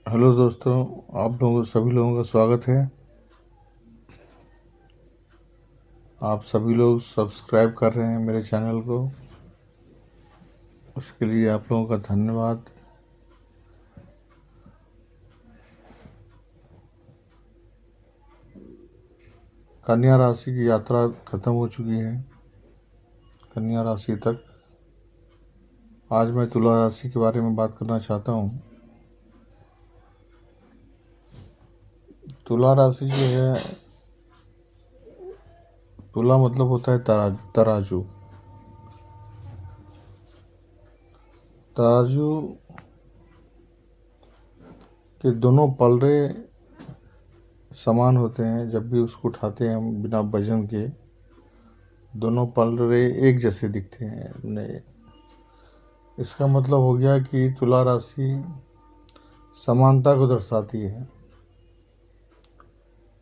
Hello दोस्तों, आप लोगों सभी लोगों का स्वागत है। आप सभी लोग सब्सक्राइब कर रहे हैं मेरे चैनल को, उसके लिए आप लोगों का धन्यवाद। कन्या राशि की यात्रा खत्म हो चुकी है। कन्या राशि तक आज मैं तुला राशि के बारे में बात करना चाहता हूँ। तुला राशि जो है, तुला मतलब होता है तराजू। तराजू के दोनों पलड़े समान होते हैं। जब भी उसको उठाते हैं हम बिना वजन के, दोनों पलड़े एक जैसे दिखते हैं। इसका मतलब हो गया कि तुला राशि समानता को दर्शाती है।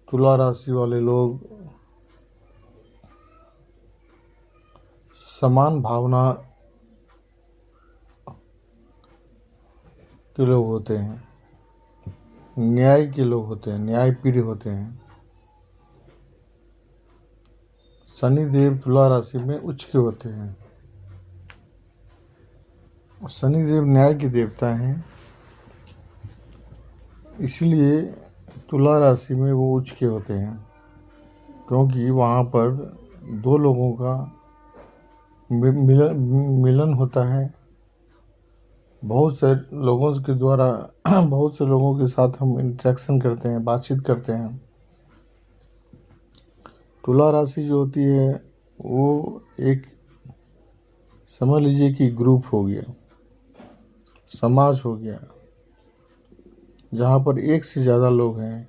तुला राशि वाले लोग समान भावना के लोग होते हैं, न्याय के लोग होते हैं, न्यायप्रिय होते हैं। शनि देव तुला राशि में उच्च के होते हैं। शनि देव न्याय के देवता हैं, इसलिए तुला राशि में वो उच्च के होते हैं, क्योंकि वहाँ पर दो लोगों का मिलन होता है। बहुत से लोगों के द्वारा बहुत से लोगों के साथ हम इंटरेक्शन करते हैं, बातचीत करते हैं। तुला राशि जो होती है वो एक, समझ लीजिए कि ग्रुप हो गया, समाज हो गया, जहाँ पर एक से ज़्यादा लोग हैं।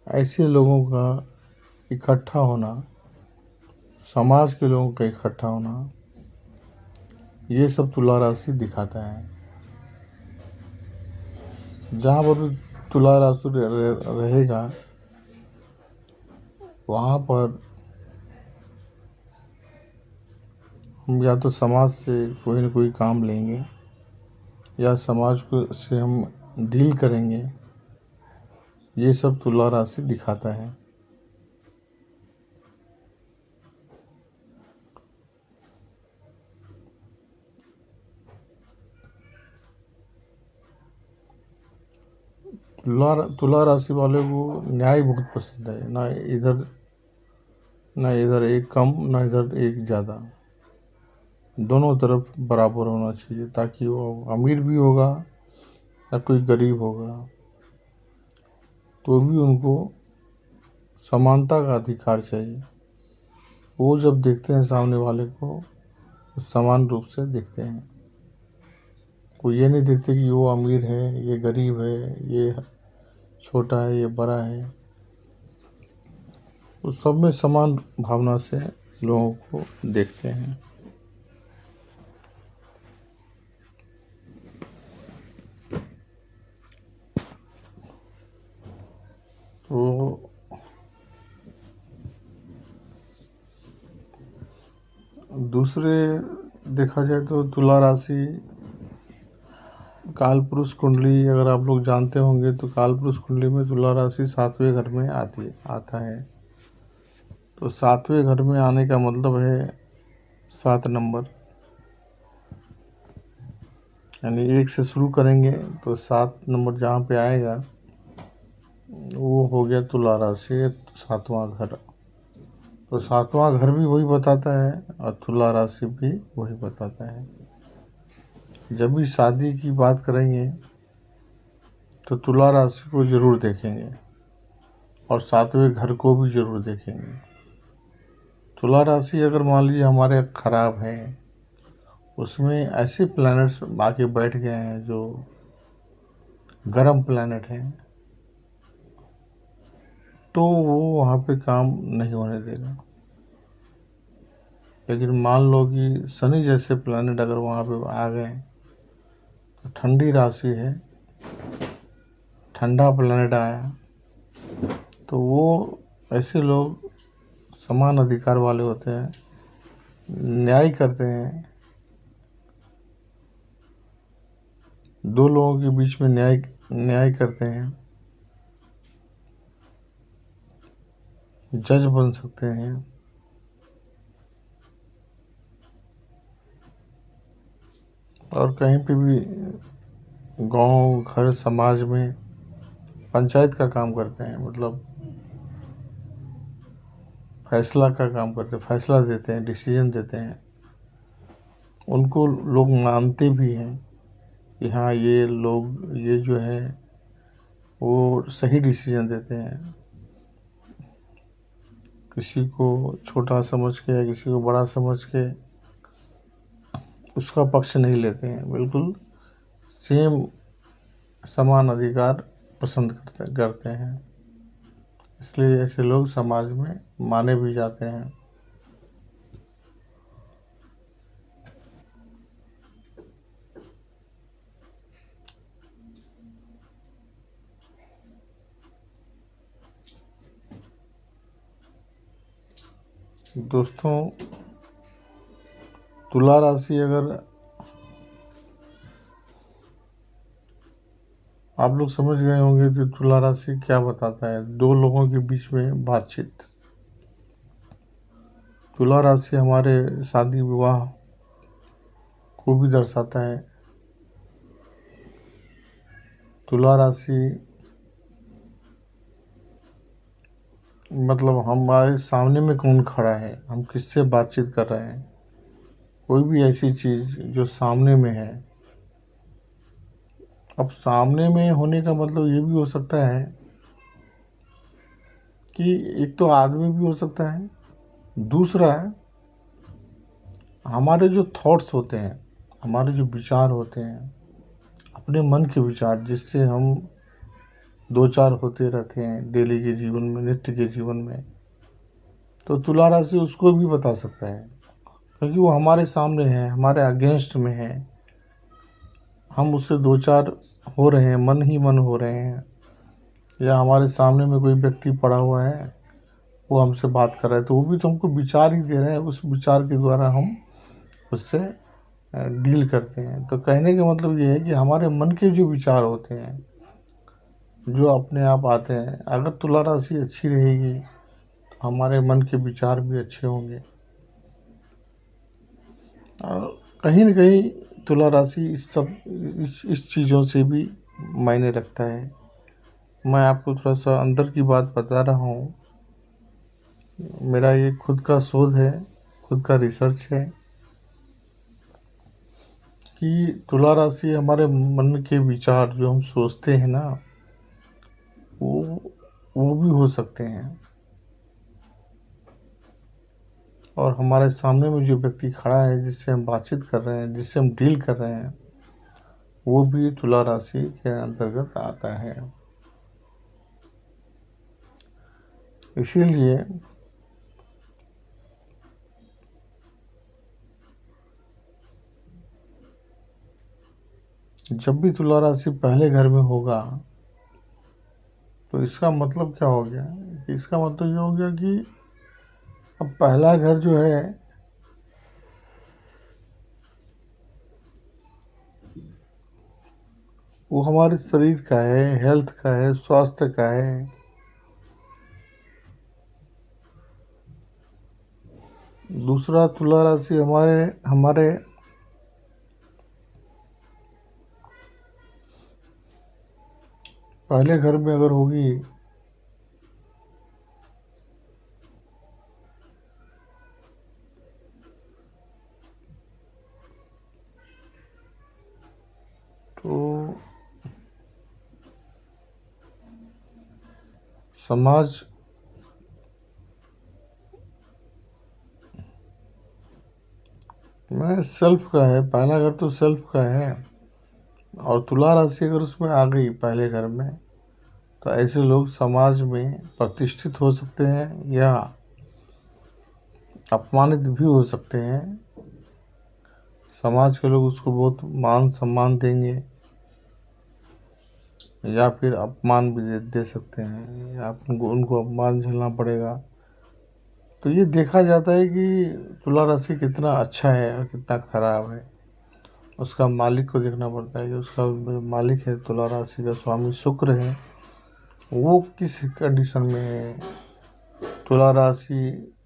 ऐसे लोगों का इकट्ठा होना, समाज के लोगों का इकट्ठा होना, ये सब तुला राशि दिखाता है। जहाँ पर भी तुला राशि रहेगा, वहाँ पर हम या तो समाज से कोई न कोई काम लेंगे, या समाज को से हम डील करेंगे। ये सब तुला राशि दिखाता है। तुला राशि वाले को न्याय बहुत पसंद है। ना इधर एक कम, ना इधर एक ज़्यादा, दोनों तरफ बराबर होना चाहिए, ताकि वो अमीर भी होगा या कोई गरीब होगा तो भी उनको समानता का अधिकार चाहिए। वो जब देखते हैं सामने वाले को, वो समान रूप से देखते हैं। कोई ये नहीं देखते कि वो अमीर है, ये गरीब है, ये छोटा है, ये बड़ा है। वो सब में समान भावना से लोगों को देखते हैं। तो दूसरे देखा जाए तो तुला राशि कालपुरुष कुंडली, अगर आप लोग जानते होंगे तो कालपुरुष कुंडली में तुला राशि 7वें घर में आता है। तो 7वें घर में आने का मतलब है 7 नंबर, यानी 1 से शुरू करेंगे तो 7 नंबर जहाँ पे आएगा वो हो गया तुला राशि 7वां घर। तो 7वां घर भी वही बताता है और तुला राशि भी वही बताता है। जब भी शादी की बात करेंगे तो तुला राशि को ज़रूर देखेंगे और 7वें घर को भी ज़रूर देखेंगे। तुला राशि अगर मान लीजिए हमारे ख़राब है, उसमें ऐसे प्लैनेट्स आके बैठ गए हैं जो गर्म प्लैनेट हैं, तो वो वहाँ पे काम नहीं होने देगा। लेकिन मान लो कि शनि जैसे प्लैनेट अगर वहाँ पे आ गए, तो ठंडी राशि है, ठंडा प्लैनेट आया, तो वो ऐसे लोग समान अधिकार वाले होते हैं, न्याय करते हैं, दो लोगों के बीच में न्याय करते हैं, जज बन सकते हैं, और कहीं पे भी गांव, घर, समाज में पंचायत का काम करते हैं, मतलब फैसला का काम करते हैं, फैसला देते हैं, डिसीजन देते हैं। उनको लोग मानते भी हैं कि हाँ, ये लोग, ये जो है वो सही डिसीजन देते हैं। किसी को छोटा समझ के या किसी को बड़ा समझ के उसका पक्ष नहीं लेते हैं, बिल्कुल सेम समान अधिकार पसंद करते हैं। इसलिए ऐसे लोग समाज में माने भी जाते हैं। दोस्तों, तुला राशि, अगर आप लोग समझ गए होंगे कि तुला राशि क्या बताता है। दो लोगों के बीच में बातचीत। तुला राशि हमारे शादी विवाह को भी दर्शाता है। तुला राशि मतलब हमारे सामने में कौन खड़ा है, हम किससे बातचीत कर रहे हैं। कोई भी ऐसी चीज़ जो सामने में है। अब सामने में होने का मतलब ये भी हो सकता है कि एक तो आदमी भी हो सकता है, दूसरा हमारे जो थॉट्स होते हैं, हमारे जो विचार होते हैं, अपने मन के विचार, जिससे हम दो चार होते रहते हैं डेली के जीवन में, नित्य के जीवन में। तो तुला राशि उसको भी बता सकता है, क्योंकि वो हमारे सामने है, हमारे अगेंस्ट में है। हम उससे दो चार हो रहे हैं, मन ही मन हो रहे हैं, या हमारे सामने में कोई व्यक्ति पड़ा हुआ है, वो हमसे बात कर रहा है, तो वो भी तो हमको विचार ही दे रहा है। उस विचार के द्वारा हम उससे डील करते हैं। तो कहने का मतलब ये है कि हमारे मन के जो विचार होते हैं, जो अपने आप आते हैं, अगर तुला राशि अच्छी रहेगी तो हमारे मन के विचार भी अच्छे होंगे। और कहीं न कहीं तुला राशि इस चीज़ों से भी मायने रखता है। मैं आपको थोड़ा सा अंदर की बात बता रहा हूँ। मेरा ये खुद का शोध है, खुद का रिसर्च है कि तुला राशि हमारे मन के विचार जो हम सोचते हैं ना, वो भी हो सकते हैं। और हमारे सामने में जो व्यक्ति खड़ा है, जिससे हम बातचीत कर रहे हैं, जिससे हम डील कर रहे हैं, वो भी तुला राशि के अंतर्गत आता है। इसीलिए जब भी तुला राशि पहले घर में होगा, तो इसका मतलब क्या हो गया कि इसका मतलब ये हो गया कि अब पहला घर जो है वो हमारे शरीर का है, हेल्थ का है, स्वास्थ्य का है। दूसरा, तुला राशि हमारे हमारे पहले घर में अगर होगी तो समाज में सेल्फ का है। पहला घर तो सेल्फ का है, और तुला राशि अगर उसमें आ गई पहले घर में, तो ऐसे लोग समाज में प्रतिष्ठित हो सकते हैं या अपमानित भी हो सकते हैं। समाज के लोग उसको बहुत मान सम्मान देंगे, या फिर अपमान भी दे सकते हैं, या उनको अपमान झेलना पड़ेगा। तो ये देखा जाता है कि तुला राशि कितना अच्छा है और कितना खराब है। उसका मालिक को देखना पड़ता है कि उसका जो मालिक है तुला राशि का स्वामी शुक्र है, वो किस कंडीशन में है। तुला राशि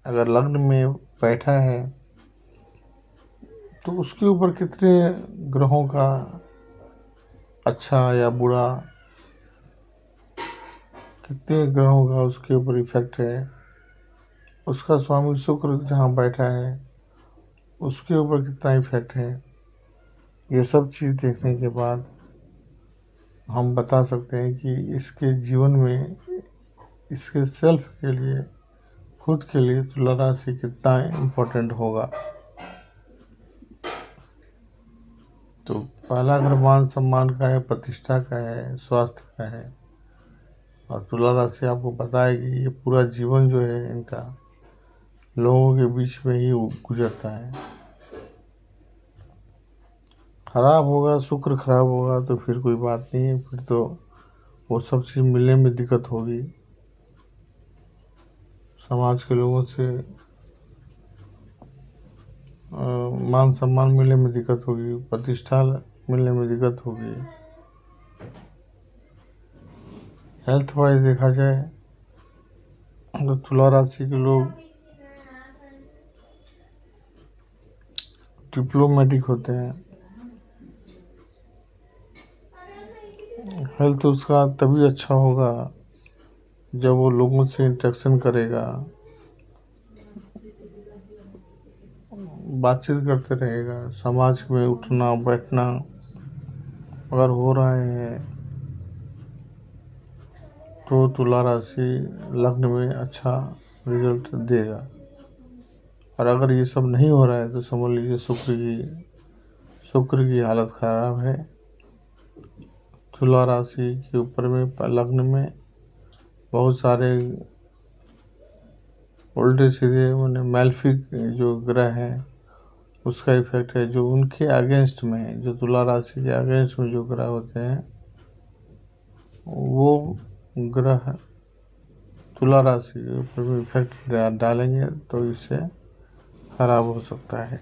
अगर लग्न में बैठा है तो उसके ऊपर कितने ग्रहों का अच्छा या बुरा, कितने ग्रहों का उसके ऊपर इफेक्ट है। उसका स्वामी शुक्र जहाँ बैठा है उसके ऊपर कितना इफेक्ट है। ये सब चीज़ देखने के बाद हम बता सकते हैं कि इसके जीवन में, इसके सेल्फ के लिए, खुद के लिए तुला राशि कितना इम्पोर्टेंट होगा। तो पहला अगर मान सम्मान का है, प्रतिष्ठा का है, स्वास्थ्य का है, और तुला राशि आपको पता है कि ये पूरा जीवन जो है इनका लोगों के बीच में ही गुजरता है। खराब होगा, शुक्र खराब होगा तो फिर कोई बात नहीं है, फिर तो वो सब चीज़ मिलने में दिक्कत होगी। समाज के लोगों से मान सम्मान मिलने में दिक्कत होगी, प्रतिष्ठा मिलने में दिक्कत होगी। हेल्थ वाइज देखा जाए तो तुला राशि के लोग डिप्लोमेटिक होते हैं। हेल्थ उसका तभी अच्छा होगा जब वो लोगों से इंटरेक्शन करेगा, बातचीत करते रहेगा। समाज में उठना बैठना अगर हो रहे हैं तो तुला राशि लग्न में अच्छा रिजल्ट देगा। और अगर ये सब नहीं हो रहा है तो समझ लीजिए शुक्र की हालत खराब है। तुला राशि के ऊपर में लग्न में बहुत सारे उल्टे सीधे मैंने मैल्फिक जो ग्रह हैं उसका इफेक्ट है, जो उनके अगेंस्ट में है। जो तुला राशि के अगेंस्ट में जो ग्रह होते हैं वो ग्रह तुला राशि के ऊपर में इफेक्ट डालेंगे तो इससे खराब हो सकता है।